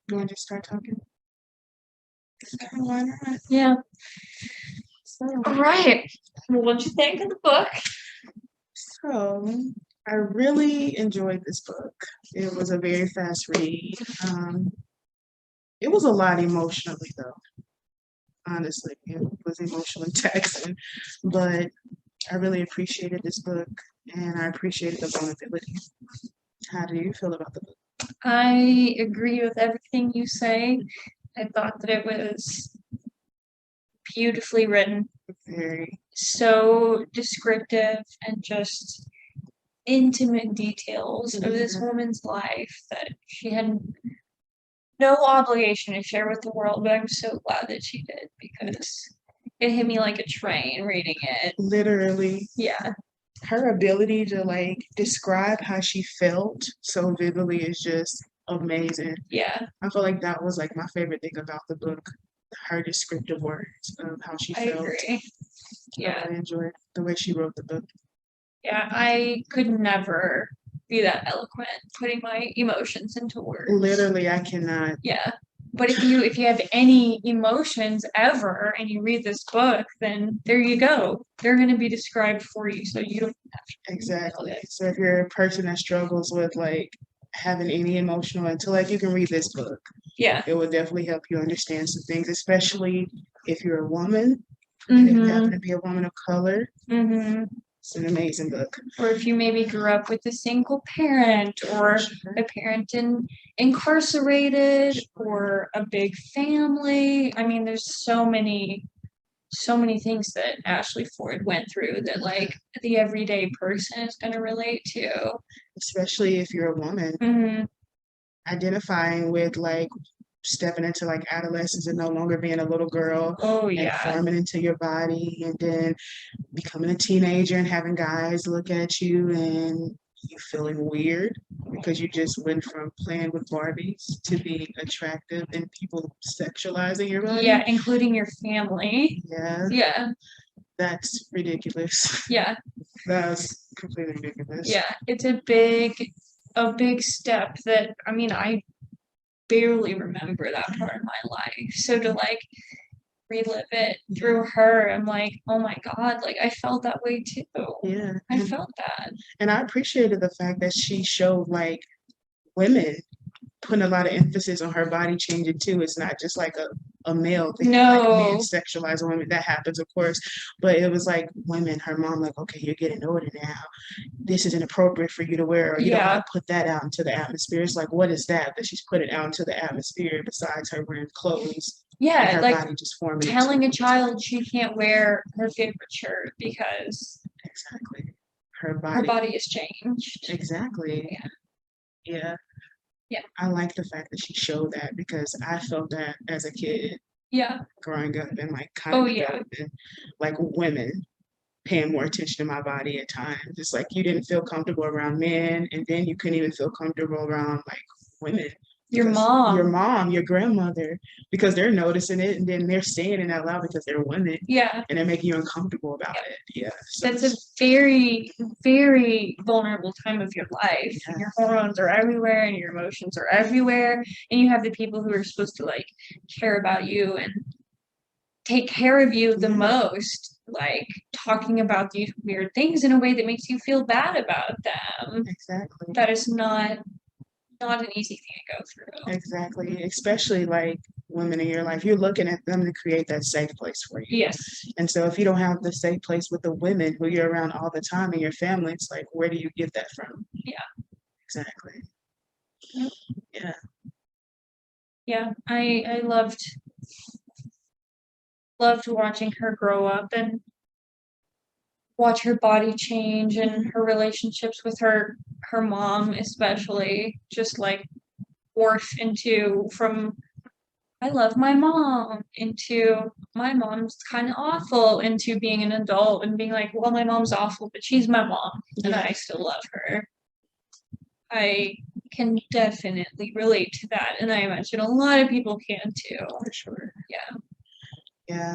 You want to just start talking? Why not? Yeah. So, All right. Well, what'd you think of the book? so I really enjoyed this book. It was a very fast read. It was a lot emotionally, though. Honestly, it was emotionally taxing, but I really appreciated this book, and I appreciated the vulnerability. How do you feel about the book? I agree with everything you say. I thought that it was beautifully written, Very, so descriptive and just intimate details of this woman's life that she had no obligation to share with the world, but I'm so glad that she did because it hit me like a train reading it. literally, Yeah. her ability to like describe how she felt so vividly is just amazing. Yeah. I feel like that was like my favorite thing about the book, her descriptive words of how she I felt. agree. Yeah. I enjoyed the way she wrote the book. Yeah. I could never be that eloquent putting my emotions into words. Literally, I cannot. Yeah. But if you have any emotions ever and you read this book, then there you go. They're gonna be described for you so you don't have to Exactly. feel it. So if you're a person that struggles with like having any emotional intellect, you can read this book. Yeah. It will definitely help you understand some things, especially if you're a woman and if you happen to be a woman of color. Mm-hmm. It's an amazing book. Or if you maybe grew up with a single parent or a parent incarcerated or a big family. I mean, there's so many things that Ashley Ford went through that like the everyday person is going to relate to. Especially if you're a woman, Mm-hmm. identifying with like stepping into like adolescence and no longer being a little girl Oh and yeah. forming into your body and then becoming a teenager and having guys look at you and you feeling weird because you just went from playing with Barbies to being attractive and people sexualizing your body. Yeah, including your family. Yeah, Yeah. that's ridiculous. Yeah. That's completely ridiculous. Yeah. It's a big step that I mean I barely remember that part of my life. So to like relive it through her, I'm like, oh my God, like I felt that way too. Yeah. I felt that. And I appreciated the fact that she showed like women putting a lot of emphasis on her body changing too. It's not just like a male thing, like men No. sexualize women. That happens, of course, but it was like women. Her mom, like, okay, you're getting older now. This isn't appropriate for you to wear, or you don't want to put that out into the atmosphere. It's like, what is that she's putting out into the atmosphere besides her wearing clothes? Yeah, her like body just forming. telling a child she can't wear her favorite shirt because exactly her body is changed. Exactly. Yeah. Yeah. Yeah. I like the fact that she showed that because I felt that as a kid. Yeah. Growing up and like kind of developing, like women paying more attention to my body at times. It's like you didn't feel comfortable around men, and then you couldn't even feel comfortable around like women. Your mom, your grandmother, because they're noticing it and then they're saying it out loud because they're women. Yeah. And they're making you uncomfortable about it. Yeah. So that's a very, very vulnerable time of your life. Yeah. Your hormones are everywhere and your emotions are everywhere. And you have the people who are supposed to like care about you and take care of you the most, like talking about these weird things in a way that makes you feel bad about them. Exactly. That is not an easy thing to go through. Exactly. Especially like women in your life. You're looking at them to create that safe place for you. Yes. And so if you don't have the safe place with the women who you're around all the time in your family, it's like, where do you get that from? Yeah. Exactly. Yep. Yeah. Yeah. I loved watching her grow up and watch her body change and her relationships with her mom especially just like morph into from I love my mom into my mom's kind of awful into being an adult and being like, well, my mom's awful, but she's my mom and I still love her. I can definitely relate to that, and I imagine a lot of people can too. For sure. Yeah. Yeah.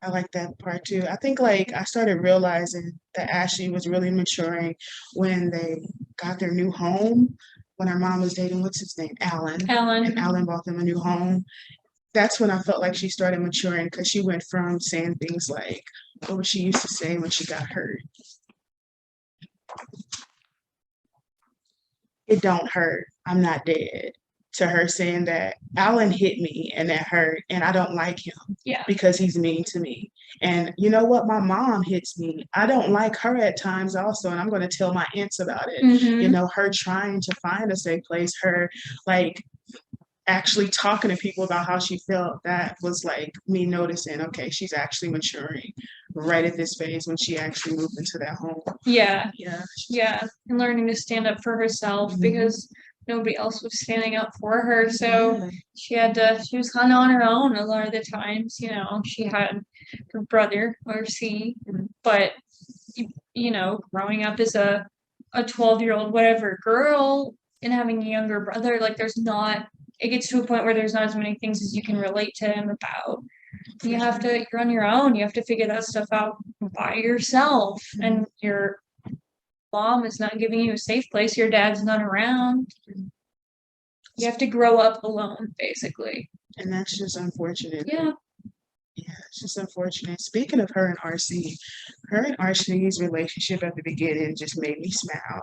I like that part too. I think like I started realizing that Ashley was really maturing when they got their new home when her mom was dating, what's his name? Alan. And Ellen. Alan bought them a new home. That's when I felt like she started maturing because she went from saying things like, what was she used to say when she got hurt? It don't hurt. I'm not dead. To her saying that Alan hit me and that hurt, and I don't like him Yeah. because he's mean to me. And you know what? My mom hits me. I don't like her at times also, and I'm going to tell my aunts about it. You Mhm. know, her trying to find a safe place, her like actually talking to people about how she felt, that was like me noticing, okay, she's actually maturing right at this phase when she actually moved into that home. Yeah. Yeah. Yeah. And learning to stand up for herself Mhm. because nobody else was standing up for her. So Yeah. she was kind of on her own a lot of the times. She had her brother, RC, but, growing up as a 12-year-old, whatever, girl and having a younger brother, like it gets to a point where there's not as many things as you can relate to him about. You're on your own. You have to figure that stuff out by yourself. And your mom is not giving you a safe place. Your dad's not around. You have to grow up alone, basically. And that's just unfortunate. Yeah. Yeah, it's just unfortunate. Speaking of her and RC, her and RC's relationship at the beginning just made me smile.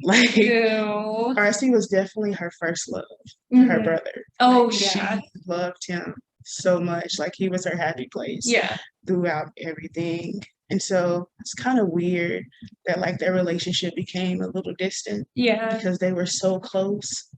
Like, Ew. RC was definitely her first love, her Mhm. brother. Oh, Like, yeah. she loved him so much. Like, he was her happy place Yeah. throughout everything. And so it's kind of weird that like their relationship became a little distant Yeah. because they were so close.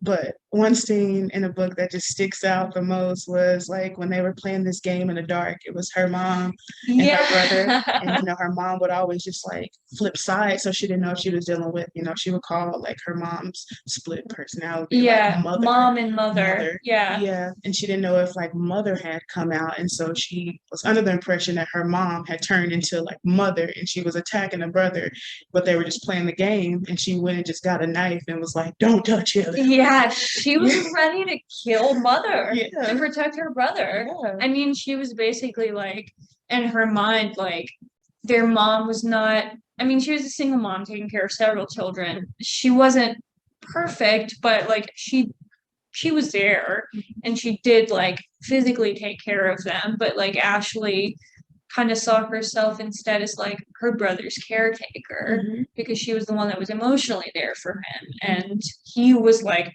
But one scene in a book that just sticks out the most was like when they were playing this game in the dark. It was her mom and her brother, and her mom would always just like flip sides, so she didn't know if she was dealing with, she would call like her mom's split personality, Yeah. like mother. Mom and mother. Yeah. Yeah, and she didn't know if like mother had come out, and so she was under the impression that her mom had turned into like mother, and she was attacking the brother, but they were just playing the game, and she went and just got a knife and was like, "Don't touch him." Yeah, she was ready to kill mother Yeah. to protect her brother. Yeah. I mean, she was basically like, in her mind, like, their mom was not, I mean, she was a single mom taking care of several children. She wasn't perfect, but like, she was there and she did like physically take care of them. But like, Ashley kind of saw herself instead as like her brother's caretaker Mhm. because she was the one that was emotionally there for him. And he was like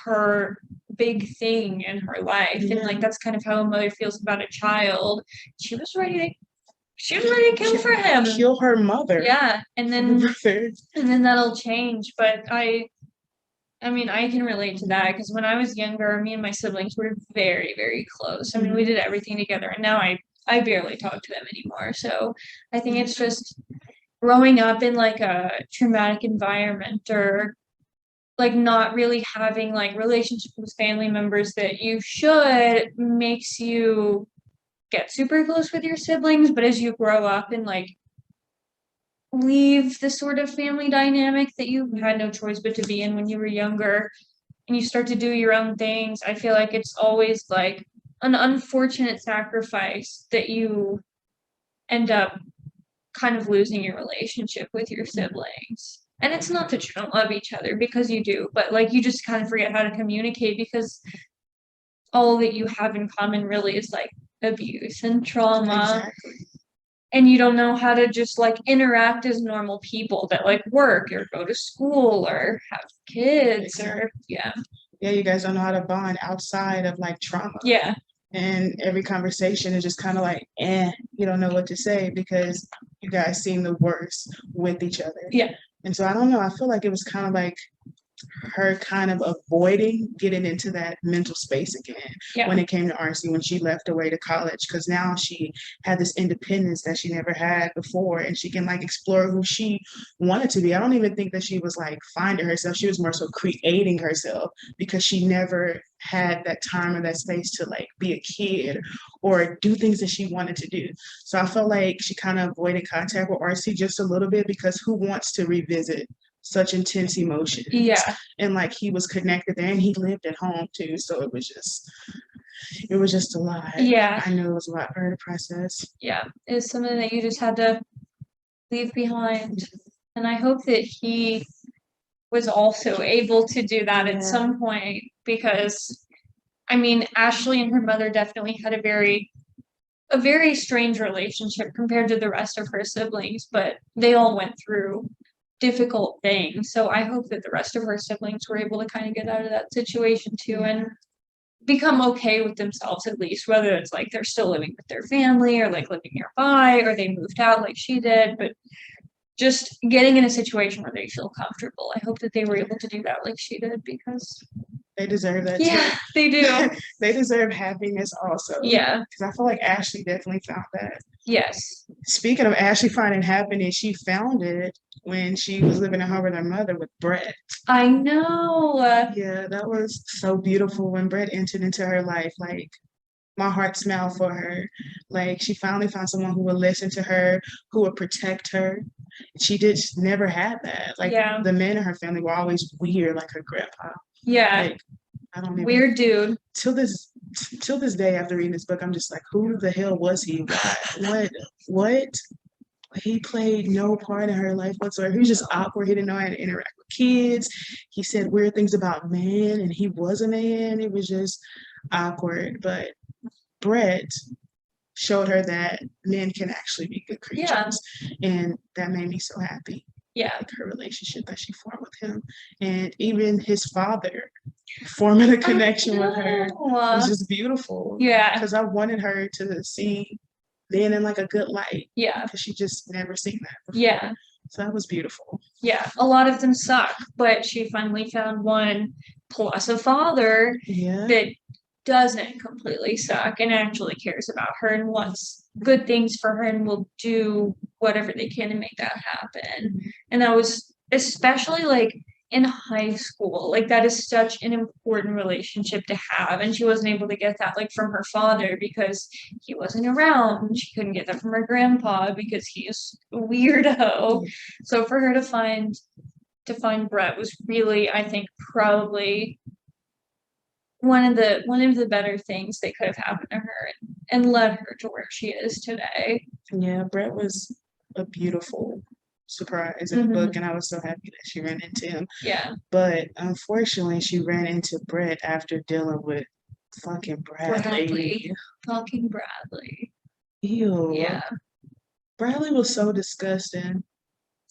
her big thing in her life. And like, that's kind of how a mother feels about a child. She was ready to kill for him. Kill her mother. Yeah. And for her then brother. that'll change. But I mean, I can relate to that because when I was younger, me and my siblings were very, very close. I mean, we did everything together, and now I barely talk to them anymore. So I think it's just growing up in like a traumatic environment or like not really having like relationships with family members that you should makes you get super close with your siblings. But as you grow up and like leave the sort of family dynamic that you had no choice but to be in when you were younger and you start to do your own things, I feel like it's always like an unfortunate sacrifice that you end up kind of losing your relationship with your siblings. And it's not that you don't love each other because you do, but like you just kind of forget how to communicate because all that you have in common really is like abuse and trauma. Exactly. And you don't know how to just like interact as normal people that like work or go to school or have kids or yeah. Yeah, you guys don't know how to bond outside of like trauma. Yeah. And every conversation is just kind of like, you don't know what to say because you guys seem the worst with each other. Yeah. And so I don't know, I feel like it was kind of like her kind of avoiding getting into that mental space again when it came to RC when she left away to college, because now she had this independence that she never had before, and she can like explore who she wanted to be. I don't even think that she was like finding herself. She was more so creating herself because she never had that time or that space to like be a kid or do things that she wanted to do. So I felt like she kind of avoided contact with RC just a little bit because who wants to revisit such intense emotions? Yeah. And like he was connected there and he lived at home too. So it was just a lot. Yeah. I know it was a lot for her to process. Yeah. It's something that you just had to leave behind. And I hope that he was also able to do that Yeah. at some point because I mean, Ashley and her mother definitely had a very strange relationship compared to the rest of her siblings, but they all went through difficult things. So I hope that the rest of her siblings were able to kind of get out of that situation too and become okay with themselves at least, whether it's like they're still living with their family or like living nearby or they moved out like she did, but just getting in a situation where they feel comfortable. I hope that they were able to do that like she did because They deserve that yeah, too. they do. They deserve happiness also. Yeah. Because I feel like Ashley definitely found that. Yes. Speaking of Ashley finding happiness, she found it when she was living at home with her mother with Brett. I know. Yeah, that was so beautiful when Brett entered into her life. Like, my heart smiled for her. Like, she finally found someone who would listen to her, who would protect her. She just never had that. Like, Yeah. the men in her family were always weird, like her grandpa. Yeah. Like, I don't even Weird dude. till this day after reading this book, I'm just like, who the hell was he? Why? What? He played no part in her life whatsoever. He was just awkward. He didn't know how to interact with kids. He said weird things about men, and he was a man. It was just awkward. But Brett showed her that men can actually be good Yeah. creatures, and that made me so happy. Yeah. Like her relationship that she formed with him, and even his father forming a connection with her was just beautiful. Yeah. Because I wanted her to see men in like a good light. Yeah. Because she just never seen that before. Yeah. So that was beautiful. Yeah. A lot of them suck, but she finally found one plus a father Yeah. that doesn't completely suck and actually cares about her and wants good things for her and will do whatever they can to make that happen. And that was especially like in high school. Like that is such an important relationship to have. And she wasn't able to get that like from her father because he wasn't around. She couldn't get that from her grandpa because he's a weirdo. So for her to find Brett was really, I think, probably one of the better things that could have happened to her and led her to where she is today. Yeah, Brett was a beautiful surprise in the book, and I was so happy that she ran into him. Yeah. But unfortunately, she ran into Brett after dealing with fucking Bradley. Fucking Bradley. Ew. Yeah. Bradley was so disgusting.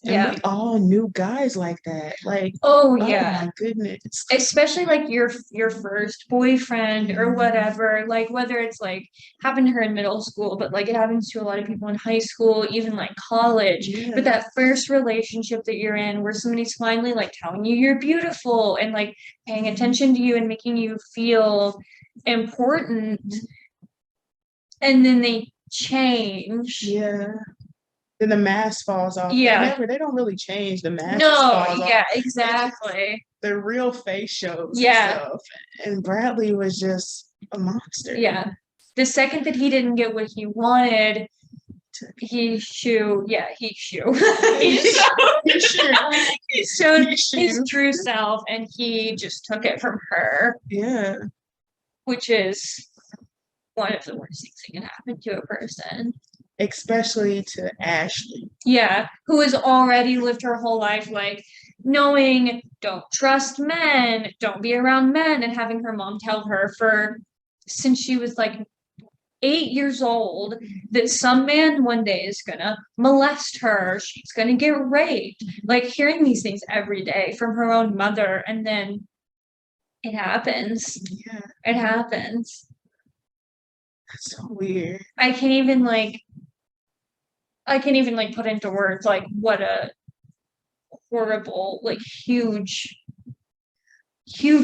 And Yeah. we all knew guys like that. Like, oh oh yeah. my goodness. Especially like your first boyfriend or whatever, like whether it's like happened to her in middle school, but like it happens to a lot of people in high school, even like college. Yeah. But that first relationship that you're in where somebody's finally like telling you you're beautiful and like paying attention to you and making you feel important, and then they change. Yeah. Then the mask falls off. Yeah. They don't really change. The mask No, falls yeah, off. exactly. Their real face shows Yeah. and stuff. And Bradley was just a monster. Yeah. The second that he didn't get what he wanted, he showed he showed his true self and he just took it from her. Yeah. Which is one of the worst things that can happen to a person. Especially to Ashley. Yeah, who has already lived her whole life like knowing don't trust men, don't be around men, and having her mom tell her since she was like 8 years old that some man one day is gonna molest her, she's gonna get raped. Like hearing these things every day from her own mother, and then it happens. Yeah. It happens. That's so weird. I can't even put into words like what a horrible, like huge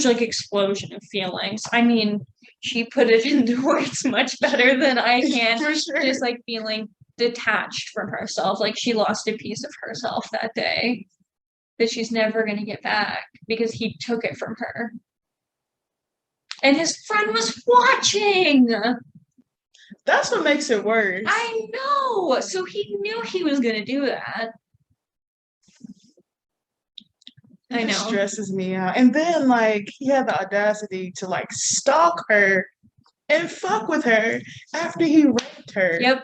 like explosion of feelings. I mean, she put it into words much better than I can. For sure. Just like feeling detached from herself, like she lost a piece of herself that day that she's never going to get back because he took it from her. And his friend was watching. That's what makes it worse. I know. So he knew he was going to do that. I know. It stresses me out. And then, like, he had the audacity to, like, stalk her and fuck with her after he raped her. Yep.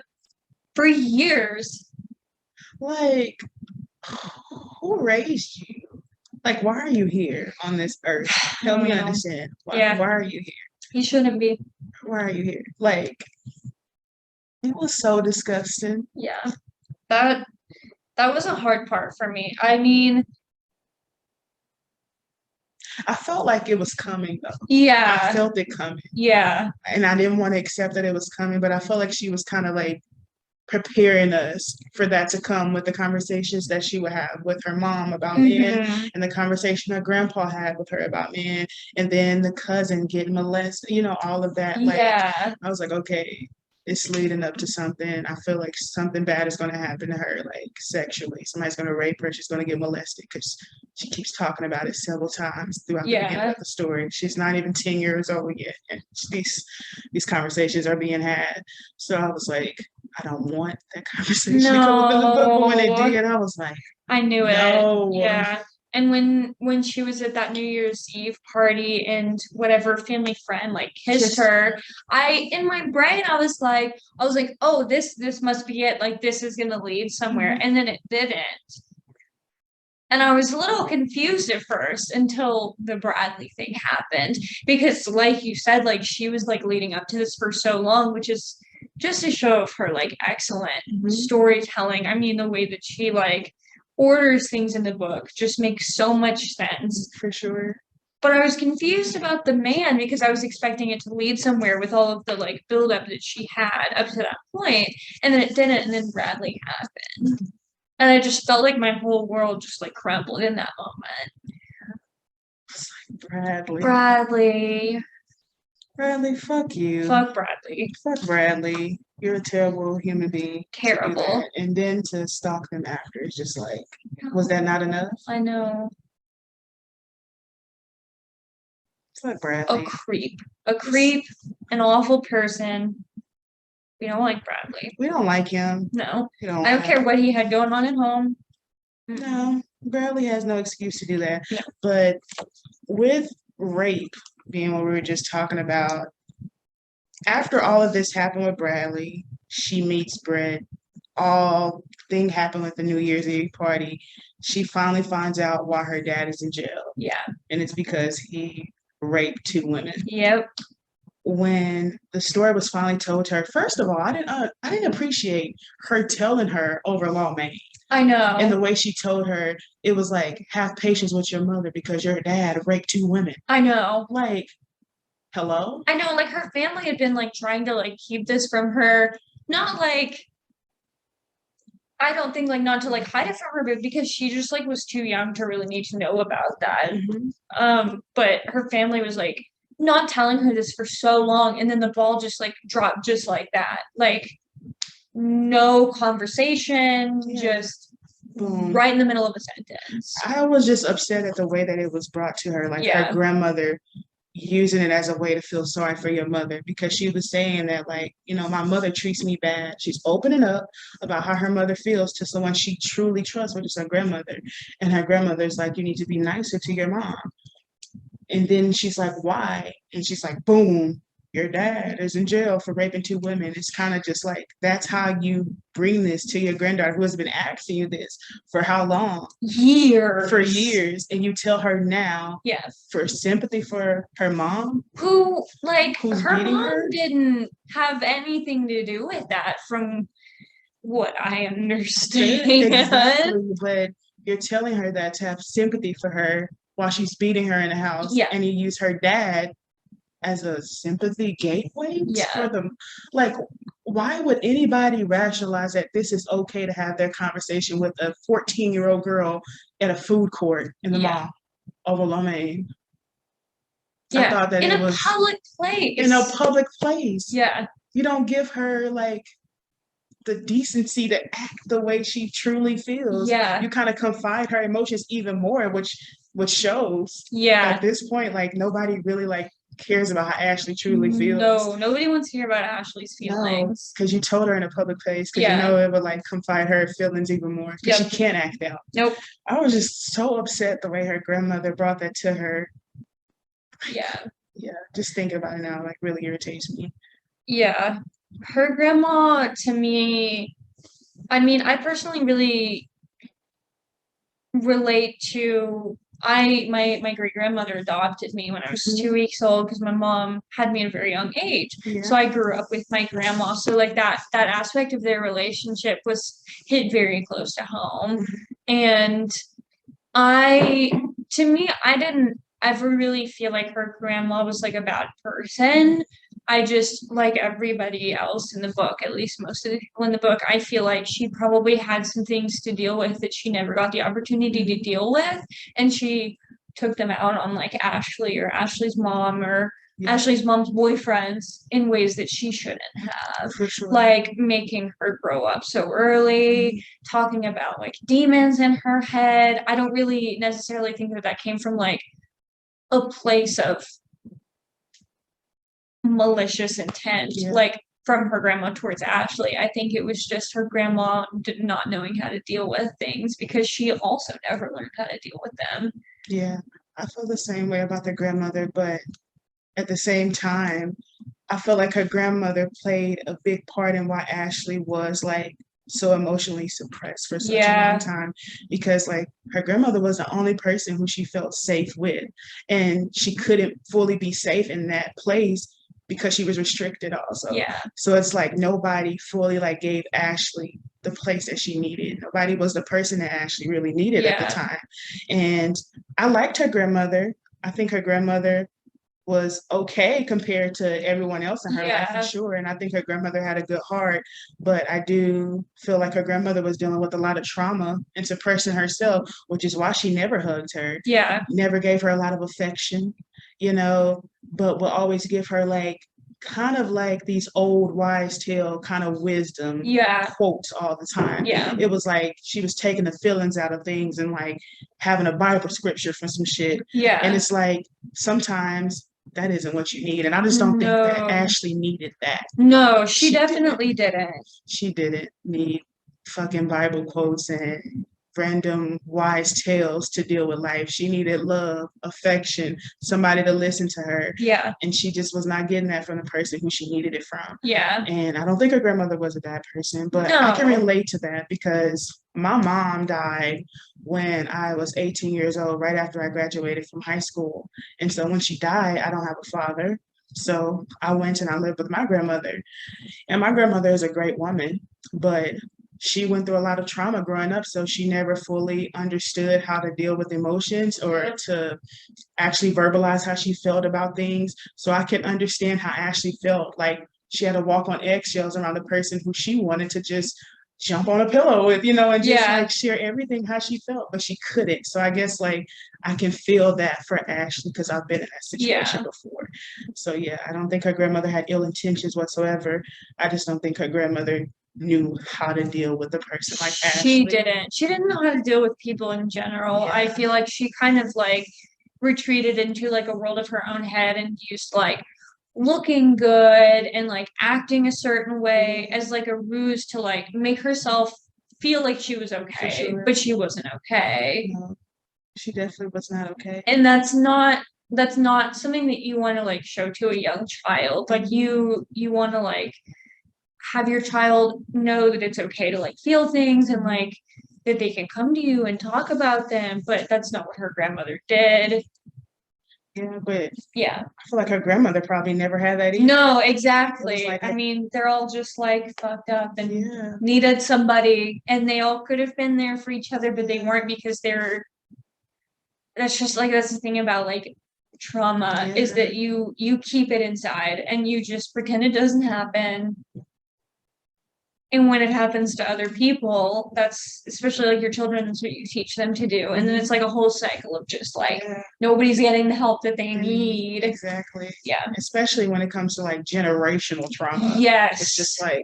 For years. Like, who raised you? Like, why are you here on this earth? Help I me don't know. understand. Yeah. Why are you here? He shouldn't be. Why are you here? Like, it was so disgusting. Yeah. That that was a hard part for me. I mean, I felt like it was coming though. I yeah. felt it coming. Yeah. And I didn't want to accept that it was coming, but I felt like she was kind of like preparing us for that to come with the conversations that she would have with her mom about men Hmm. and the conversation her grandpa had with her about men and then the cousin getting molested, all of that. Like, Yeah. I was like, okay, it's leading up to something. I feel like something bad is going to happen to her, like sexually. Somebody's going to rape her. She's going to get molested because she keeps talking about it several times throughout the beginning Yeah. of the story. She's not even 10 years old yet. And these conversations are being had. So I was like, I don't want that conversation to come up in the book. But when it No. did, I was like, I knew it. no. Yeah. And when she was at that New Year's Eve party and whatever family friend like kissed her, I in my brain I was like, oh, this must be it. Like this is gonna lead somewhere. Mhm. And then it didn't. And I was a little confused at first until the Bradley thing happened. Because like you said, like she was like leading up to this for so long, which is just a show of her like excellent Mhm. storytelling. I mean, the way that she like orders things in the book just makes so much sense. For sure. But I was confused about the man because I was expecting it to lead somewhere with all of the like buildup that she had up to that point, and then it didn't, and then Bradley happened. And I just felt like my whole world just like crumbled in that moment. Bradley. Bradley. Bradley, fuck you. Fuck Bradley. Fuck Bradley. You're a terrible human being to do Terrible. that. And then to stalk them after is just like, was that not enough? I know. Fuck A Bradley. creep. A creep, an awful person. We don't like Bradley. We don't like him. No. We don't I don't care what he had going on at home. No, Bradley has no excuse to do that. No. But with rape being what we were just talking about, after all of this happened with Bradley, she meets Brett. All thing happened with the New Year's Eve party. She finally finds out why her dad is in jail, Yeah. and it's because he raped two women. Yep. When the story was finally told to her, first of all, I didn't appreciate her telling her over law man. I know. And the way she told her, it was like, have patience with your mother because your dad raped two women. I know. Like, hello? I know, like her family had been like trying to like keep this from her. Not like I don't think like not to like hide it from her, but because she just like was too young to really need to know about that. But her family was like not telling her this for so long, and then the ball just like dropped just like that. Like no conversation, just Boom. right in the middle of a sentence. I was just upset at the way that it was brought to her, like Yeah. her grandmother using it as a way to feel sorry for your mother because she was saying that, like, my mother treats me bad. She's opening up about how her mother feels to someone she truly trusts, which is her grandmother. And her grandmother's like, you need to be nicer to your mom. And then she's like, why? And she's like, boom, your dad is in jail for raping two women. It's kind of just like, that's how you bring this to your granddaughter who has been asking you this for how long? Years. For years. And you tell her now, Yes. for sympathy for her mom. Who, like, Who's her beating mom her? didn't have anything to do with that from what I understand. Exactly. But you're telling her that to have sympathy for her while she's beating her in the house. Yeah. And you use her dad as a sympathy gateway for them. Like, why would anybody rationalize that this is okay to have their conversation with a 14-year-old girl at a food court in the mall over Lomain? I thought that in it a was public place. in a public place. Yeah. You don't give her like the decency to act the way she truly feels. Yeah. You kind of confide her emotions even more, which shows. Yeah. At this point, like nobody really like cares about how Ashley truly feels. No, nobody wants to hear about Ashley's feelings. Because you told her in a public place, because you know it would like confide her feelings even more. Because she can't act out. Nope. I was just so upset the way her grandmother brought that to her. Yeah. Yeah, just thinking about it now like really irritates me. Yeah. Her grandma to me, I mean, I personally really relate to my great grandmother adopted me when I was 2 weeks old because my mom had me at a very young age. Yeah. So I grew up with my grandma. So like that aspect of their relationship was hit very close to home. And I to me, I didn't ever really feel like her grandma was like a bad person. I just, like everybody else in the book, at least most of the people in the book, I feel like she probably had some things to deal with that she never got the opportunity to deal with. And she took them out on like Ashley or Ashley's mom or Yeah, Ashley's mom's boyfriends in ways that she shouldn't have. for sure. Like making her grow up so early, talking about like demons in her head. I don't really necessarily think that came from like a place of malicious intent, Yeah. like from her grandma towards Ashley. I think it was just her grandma not knowing how to deal with things because she also never learned how to deal with them. Yeah, I feel the same way about the grandmother, but at the same time, I feel like her grandmother played a big part in why Ashley was like so emotionally suppressed for such a Yeah. long time, because like her grandmother was the only person who she felt safe with, and she couldn't fully be safe in that place because she was restricted also. Yeah. So it's like nobody fully like gave Ashley the place that she needed. Nobody was the person that Ashley really needed at the Yeah. time. And I liked her grandmother. I think her grandmother was okay compared to everyone else in her life for Yeah. sure. And I think her grandmother had a good heart, but I do feel like her grandmother was dealing with a lot of trauma and suppressing herself, which is why she never hugged her, Yeah. never gave her a lot of affection, but will always give her like kind of like these old wise tale kind of wisdom Yeah. quotes all the time. Yeah. It was like she was taking the feelings out of things and like having a Bible scripture for some shit. And Yeah. it's like sometimes that isn't what you need. And I just don't think that No. Ashley needed that. No, she She definitely didn't. She didn't need fucking Bible quotes and random wise tales to deal with life. She needed love, affection, somebody to listen to her. Yeah. And she just was not getting that from the person who she needed it from. Yeah. And I don't think her grandmother was a bad person, but I can No. relate to that because my mom died when I was 18 years old, right after I graduated from high school. And so when she died, I don't have a father. So I went and I lived with my grandmother. And my grandmother is a great woman, but she went through a lot of trauma growing up. So she never fully understood how to deal with emotions or to actually verbalize how she felt about things. So I can understand how Ashley felt. Like she had to walk on eggshells around the person who she wanted to just jump on a pillow with, and just Yeah. like share everything how she felt, but she couldn't. So I guess like I can feel that for Ashley because I've been in that situation Yeah. before. So yeah, I don't think her grandmother had ill intentions whatsoever. I just don't think her grandmother knew how to deal with a person like She Ashley. didn't. She didn't know how to deal with people in general. I Yeah. feel like she kind of like retreated into like a world of her own head and used like looking good and like acting a certain way as like a ruse to like make herself feel like she was okay, sure. but she wasn't okay. No, she definitely was not okay. And that's not something that you want to like show to a young child. Like you want to like have your child know that it's okay to like feel things and like that they can come to you and talk about them, but that's not what her grandmother did. Yeah, but Yeah. I feel like her grandmother probably never had that either. No, It was exactly. like I mean, they're all just like fucked up and yeah, needed somebody, and they all could have been there for each other, but they weren't because they're that's just like that's the thing about like trauma is yeah, that you keep it inside and you just pretend it doesn't happen. And when it happens to other people, that's especially like your children, that's what you teach them to do. And then it's like a whole cycle of just like yeah, nobody's getting the help that they need. exactly. Yeah. Especially when it comes to like generational trauma. Yes. It's just like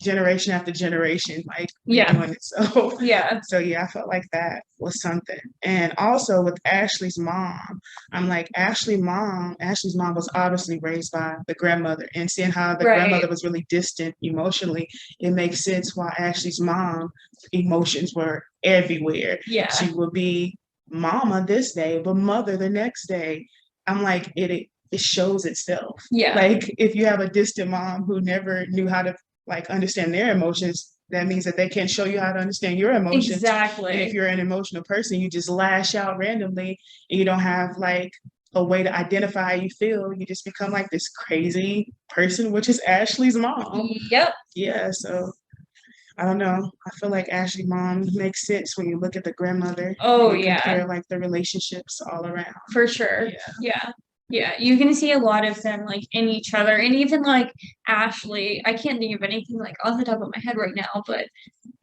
generation after generation, like Yeah. doing it. So Yeah. so yeah, I felt like that was something. And also with Ashley's mom, I'm like Ashley's mom was obviously raised by the grandmother, and seeing how the grandmother Right. was really distant emotionally, it makes sense why Ashley's mom emotions were everywhere. Yeah. She would be mama this day, but mother the next day. I'm like it shows itself. Yeah. Like if you have a distant mom who never knew how to like understand their emotions, that means that they can't show you how to understand your emotions. And if Exactly. you're an emotional person, you just lash out randomly and you don't have like a way to identify how you feel. You just become like this crazy person, which is Ashley's mom. Yep. Yeah, so I don't know. I feel like Ashley's mom makes sense when you look at the grandmother Oh and yeah, compare like the relationships all around. for sure. Yeah. Yeah. Yeah, you can see a lot of them like in each other, and even like Ashley. I can't think of anything like off the top of my head right now, but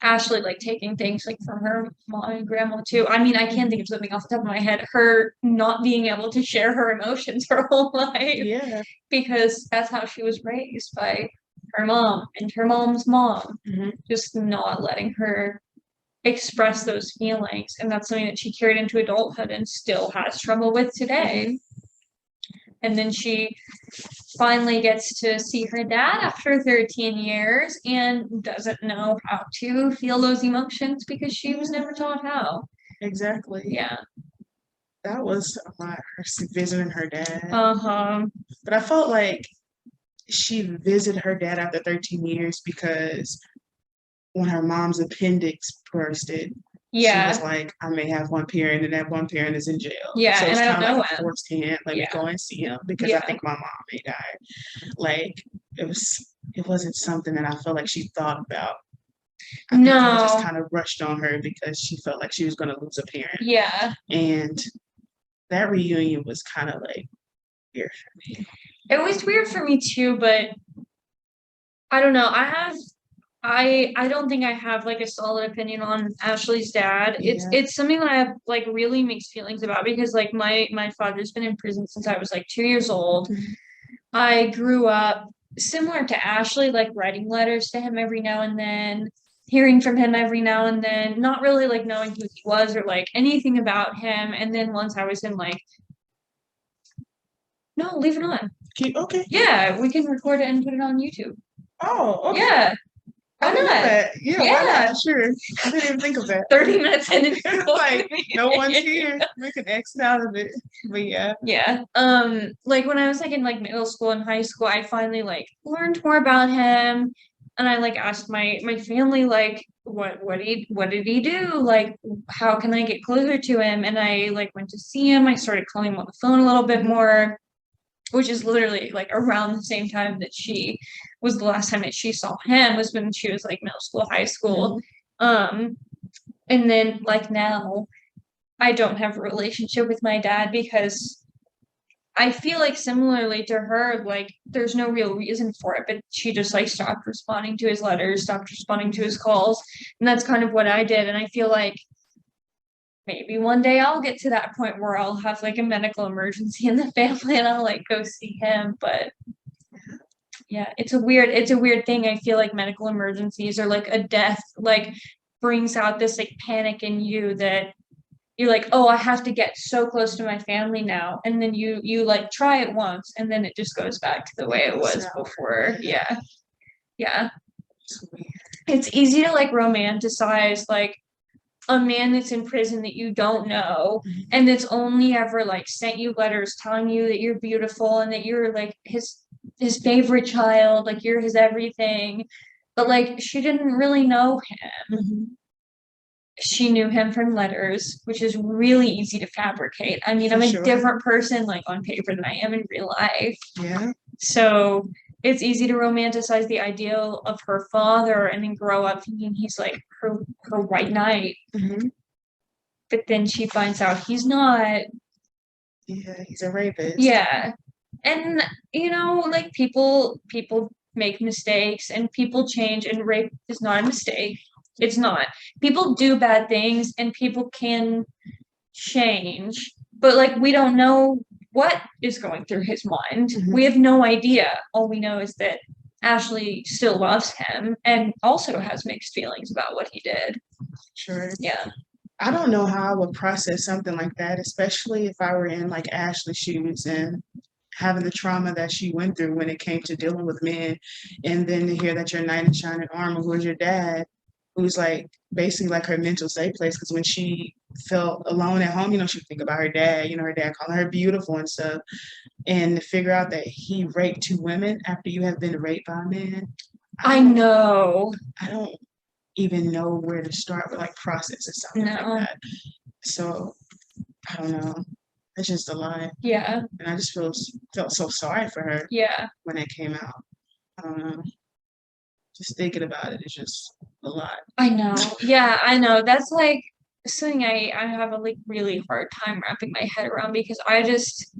Ashley like taking things like from her mom and grandma too. I mean, I can't think of something off the top of my head. Her not being able to share her emotions her whole life Yeah. because that's how she was raised by her mom and her mom's mom, Hmm. just not letting her express those feelings. And that's something that she carried into adulthood and still has trouble with today. And then she finally gets to see her dad after 13 years and doesn't know how to feel those emotions because she was never taught how. Exactly. Yeah. That was a lot, her visiting her dad. Uh-huh. But I felt like she visited her dad after 13 years because when her mom's appendix bursted, she was Yeah. like, I may have one parent and that one parent is in jail. Yeah. So And it's I don't kind of know like a him. forced hand. Let me Yeah. go and see him because I Yeah. think my mom may die. Like it wasn't something that I felt like she thought about. I think it was just No. kind of rushed on her because she felt like she was going to lose a parent. Yeah. And that reunion was kind of like weird for me. It was weird for me too, but I don't know. I don't think I have like a solid opinion on Ashley's dad. It's Yeah. it's something that I have like really mixed feelings about because like my father's been in prison since I was like 2 years old. Mhm. I grew up similar to Ashley, like writing letters to him every now and then, hearing from him every now and then, not really like knowing who he was or like anything about him. And then once I was in like, no, leave it on. Keep okay. Yeah, we can record it and put it on YouTube. Oh, okay. Yeah, I why didn't know not? that. Yeah, why Yeah, not? Sure. I didn't even think of that. 30 minutes in and you're Like, no one's going. here. Make an X out of it. But yeah. Yeah. Like when I was like in like middle school and high school, I finally like learned more about him, and I like asked my family like what did he do? Like how can I get closer to him? And I like went to see him. I started calling him on the phone a little bit more, which is literally like around the same time that she was the last time that she saw him was when she was like middle school, high school. Mhm. Um, and then like now I don't have a relationship with my dad because I feel like similarly to her, like there's no real reason for it, but she just like stopped responding to his letters, stopped responding to his calls, and that's kind of what I did. And I feel like maybe one day I'll get to that point where I'll have like a medical emergency in the family and I'll like go see him. But yeah, it's a weird thing. I feel like medical emergencies or like a death like brings out this like panic in you that you're like, oh, I have to get so close to my family now. And then you like try it once and then it just goes back to the way it was So, before. Yeah. Yeah. it's weird. It's easy to like romanticize like a man that's in prison that you don't know Mhm. and that's only ever like sent you letters telling you that you're beautiful and that you're like his favorite child, like you're his everything. But like she didn't really know him. Mhm. She knew him from letters, which is really easy to fabricate. I mean, For I'm a sure. different person like on paper than I am in real life. Yeah. So it's easy to romanticize the ideal of her father and then grow up thinking he's like her white knight. Mhm. But then she finds out he's not. Yeah, he's a rapist. Yeah. And like people make mistakes and people change and rape is not a mistake. It's not. People do bad things and people can change, but like we don't know what is going through his mind. Mhm. We have no idea. All we know is that Ashley still loves him and also has mixed feelings about what he did. Sure. Yeah. I don't know how I would process something like that, especially if I were in like Ashley's shoes and having the trauma that she went through when it came to dealing with men, and then to hear that your knight in shining armor, who is your dad, who's like basically like her mental safe place. Because when she felt alone at home, she'd think about her dad. Her dad calling her beautiful and stuff, and to figure out that he raped two women after you have been raped by a man. I know. I don't. even know where to start with like process or something like No. that. So I don't know. It's just a lot. Yeah. And I just felt so sorry for her Yeah. when it came out. I don't know. Just thinking about it is just a lot. I know. Yeah, I know. That's like something I have a like really hard time wrapping my head around because I just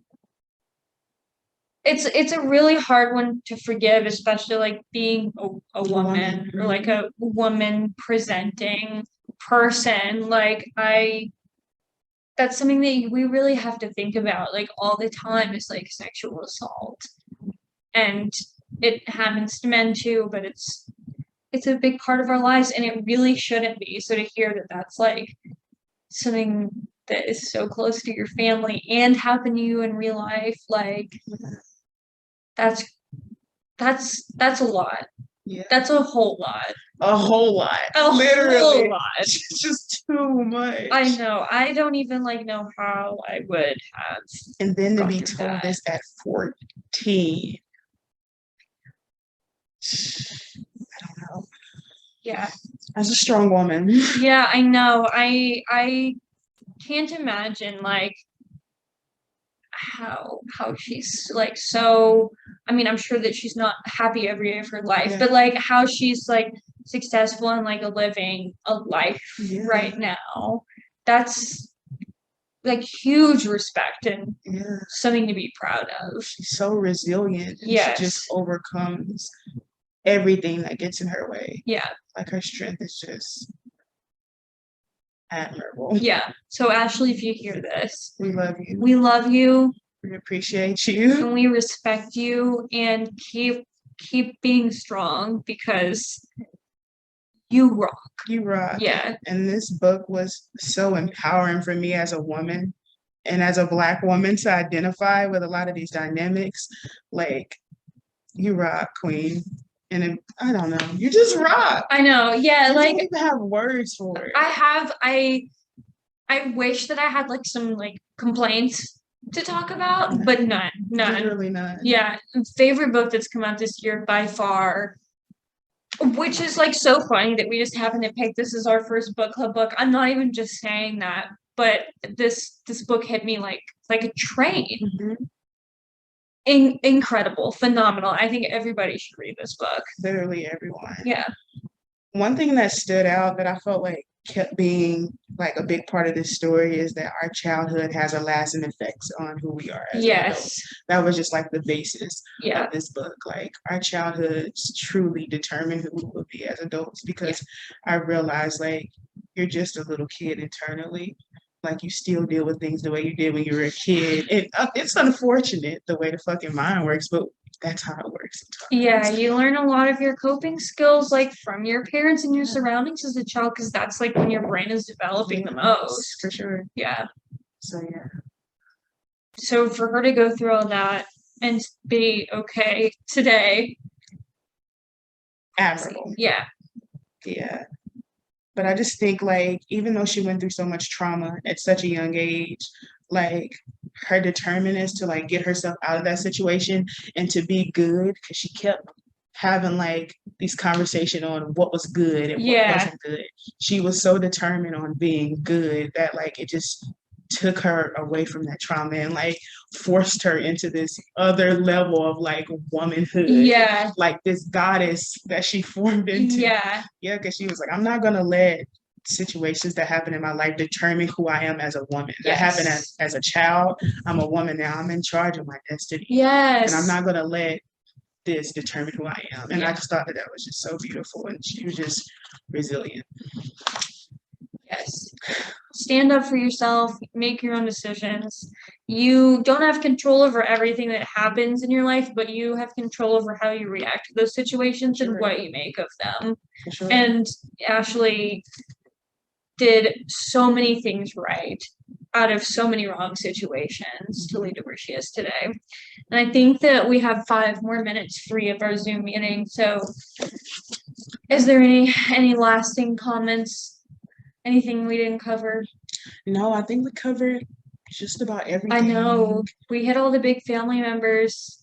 it's a really hard one to forgive, especially like being a woman or like a woman presenting person. Like I that's something that we really have to think about like all the time is like sexual assault. And it happens to men too, but it's a big part of our lives and it really shouldn't be. So to hear that that's like something that is so close to your family and happen to you in real life, like that's that's a lot. Yeah. That's a whole lot. A whole lot. A Literally. whole lot. It's just too much. I know. I don't even like know how I would have. And then to gone be through told that. this at 14. I don't know. Yeah. As a strong woman. Yeah, I know. I can't imagine like how she's like so I mean I'm sure that she's not happy every day of her life, Yeah. but like how she's like successful and like living a life Yeah. right now. That's like huge respect and Yeah. something to be proud of. She's so resilient. And Yes. she just overcomes everything that gets in her way. Yeah. Like her strength is just admirable. Yeah. So Ashley, if you hear this, We love you. we love you We appreciate you. and we respect you and keep being strong because you rock. You rock. Yeah. And this book was so empowering for me as a woman and as a Black woman to identify with a lot of these dynamics. Like, you rock, queen. And I don't know, you just rock. I know. Yeah, I like don't even have words for it. I wish that I had like some like complaints to talk about, but none. Literally none. Yeah, favorite book that's come out this year by far, which is like so funny that we just happened to pick this as our first book club book. I'm not even just saying that, but this book hit me like a train. Mhm. Incredible, phenomenal. I think everybody should read this book. Literally everyone. Yeah. One thing that stood out that I felt like kept being like a big part of this story is that our childhood has a lasting effect on who we are as Yes. adults. That was just like the basis Yeah. of this book. Like our childhoods truly determine who we will be as adults because I realized like you're just a little kid internally. Like you still deal with things the way you did when you were a kid. And it's unfortunate the way the fucking mind works, but that's how it works sometimes. Yeah, you learn a lot of your coping skills like from your parents and your surroundings as a child because that's like when your brain is developing the most. For sure. Yeah. So yeah. So for her to go through all that and be okay today. Admirable. Yeah. Yeah. But I just think like even though she went through so much trauma at such a young age, like her determinedness to like get herself out of that situation and to be good because she kept having like these conversations on what was good and what wasn't good. She was so determined on being good that like it just took her away from that trauma and like forced her into this other level of like womanhood. Yeah. Like this goddess that she formed into. Yeah. Yeah, because she was like, I'm not gonna let situations that happen in my life determine who I am as a woman. That happened as a child. I'm a woman now. I'm in charge of my destiny. Yes. And I'm not gonna let this determine who I am. And I just thought that was just so beautiful. And she was just resilient. Yes. Stand up for yourself, make your own decisions. You don't have control over everything that happens in your life, but you have control over how you react to those situations and what you make of them. Sure. And Ashley did so many things right out of so many wrong situations to lead to where she is today. And I think that we have 5 more minutes free of our Zoom meeting. So is there any lasting comments? Anything we didn't cover? No, I think we covered just about everything. I know. We hit all the big family members,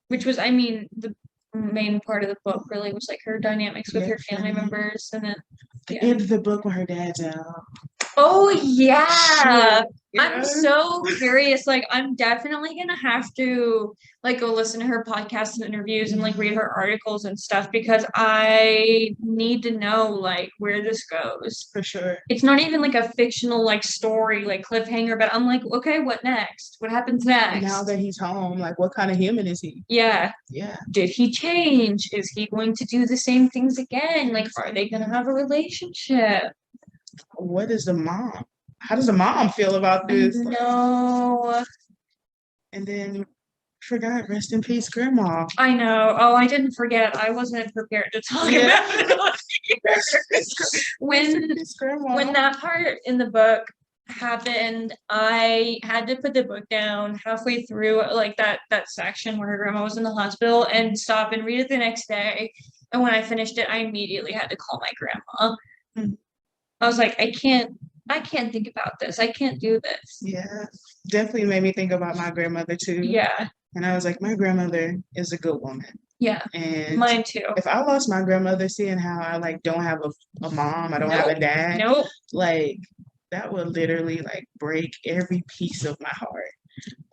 which was, I mean, the main part of the book really was like her dynamics with her family members and then Yeah. In the book when her dad's out. Oh yeah. I'm Yeah. so curious. Like, I'm definitely gonna have to like go listen to her podcasts and interviews and like read her articles and stuff because I need to know like where this goes. For sure. It's not even like a fictional like story, like cliffhanger, but I'm like, okay, what next? What happens next? Now that he's home, like what kind of human is he? Yeah. Yeah. Did he change? Is he going to do the same things again? Like, are they gonna have a relationship? What is the mom? How does the mom feel about this? No. And then forgot, rest in peace, grandma. I know. Oh, I didn't forget. I wasn't prepared to talk Yeah. about it. when grandma. when that part in the book happened, I had to put the book down halfway through, like that section where her grandma was in the hospital, and stop and read it the next day. And when I finished it, I immediately had to call my grandma. Hmm. I was like, I can't think about this. I can't do this. Yeah, definitely made me think about my grandmother too. Yeah. And I was like, my grandmother is a good woman. Yeah. And Mine too. if I lost my grandmother, seeing how I like don't have a mom, I don't have a dad, Nope. like that would literally like break every piece of my heart.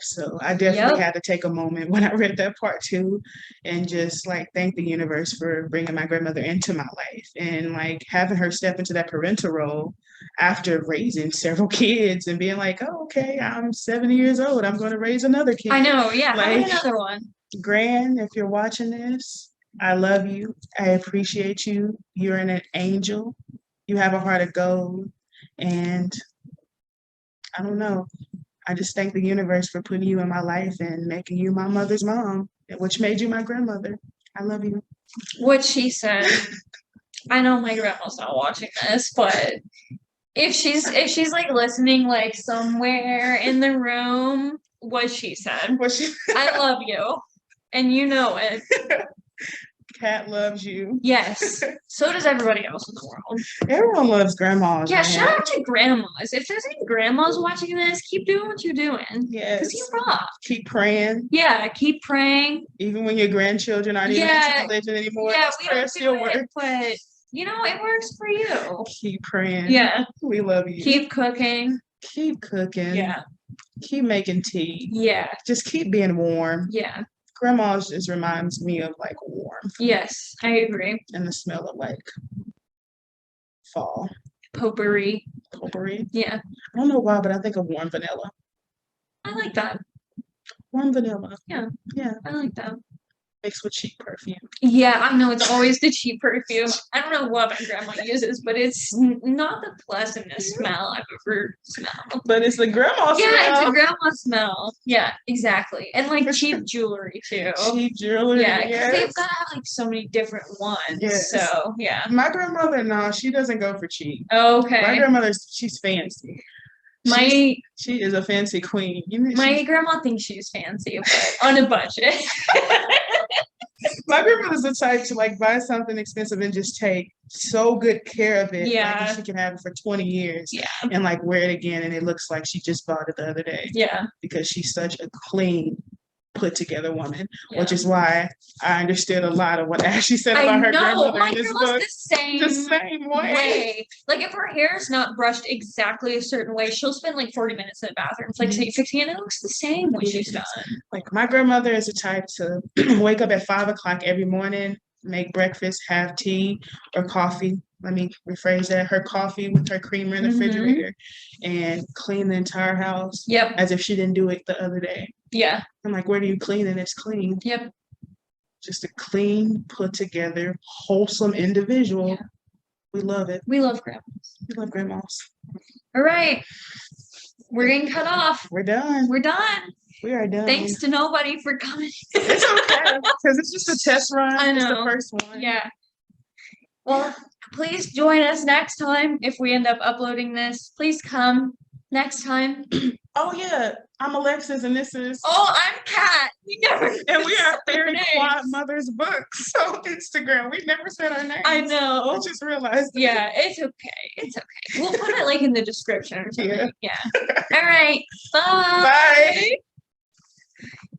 So I definitely had to take a moment when I read that part too and just like thank the universe for bringing my grandmother into my life and like having her step into that parental role after raising several kids and being like, oh, okay, I'm 70 years old. I'm going to raise another kid. I know. Yeah. Like, I have another one. Gran, if you're watching this, I love you. I appreciate you. You're an angel. You have a heart of gold. And I don't know. I just thank the universe for putting you in my life and making you my mother's mom, which made you my grandmother. I love you. What she said. I know my grandma's not watching this, but if she's like listening like somewhere in the room, what she said. I love you. And you know it. Kat loves you. Yes. So does everybody else in the world. Everyone loves grandmas. Yeah, man. shout out to grandmas. If there's any grandmas watching this, keep doing what you're doing. Yes. Because you rock. Keep praying. Yeah, keep praying. Even when your grandchildren aren't even into religion anymore. Yeah, we prayer still works. But you know, it works for you. Keep praying. Yeah. We love you. Keep cooking. Keep cooking. Yeah. Keep making tea. Yeah. Just keep being warm. Yeah. Grandma's just reminds me of like warmth. Yes, I agree. And the smell of like fall. Potpourri. Potpourri? Yeah. I don't know why, but I think of warm vanilla. I like that. Warm vanilla. Yeah. Yeah. I like that. Mixed with cheap perfume. Yeah, I know it's always the cheap perfume. I don't know what my grandma uses, but it's not the pleasantest smell I've ever smelled. But it's the grandma smell. Yeah, it's a grandma smell. Yeah, exactly. And like cheap jewelry too. Cheap jewelry. Yeah, because they've got like so many different ones. Yes. So yeah. My grandmother, no, she doesn't go for cheap. Okay. My grandmother's, she's fancy. She is a fancy queen. My grandma thinks she's fancy, but on a budget. My grandmother's the type to like buy something expensive and just take so good care of it. Yeah. Like, she can have it for 20 years. Yeah. And like wear it again and it looks like she just bought it the other day. Yeah. Because she's such a clean, put together woman, Yeah. which is why I understood a lot of what Ashley said about her grandmother in this book. The same way. Like if her hair is not brushed exactly a certain way, she'll spend like 40 minutes in the bathroom. It's like fixing it, and it looks the same when she's done. Like my grandmother is the type to wake up at 5 o'clock every morning, make breakfast, have tea or coffee. Let me rephrase that. Her coffee with her creamer in the refrigerator and clean the entire house. Yep. As if she didn't do it the other day. Yeah. I'm like, where do you clean? And it's clean. Yep. Just a clean, put together, wholesome individual. Yeah. We love it. We love grandmas. We love grandmas. All right. We're getting cut off. We're done. We're done. We are done. Thanks to nobody for coming. It's okay. Because it's just a test run. I know. It's the first one. Yeah. Well, please join us next time if we end up uploading this. Please come next time. Oh yeah, I'm Alexis and this is. Oh, I'm Kat. We never. And we are Fairy Quad Mother's Books on Instagram. We never said our names. I know. I just realized. Yeah, it's okay. It's okay. We'll put it like in the description or something. Yeah. All right. Bye. Bye.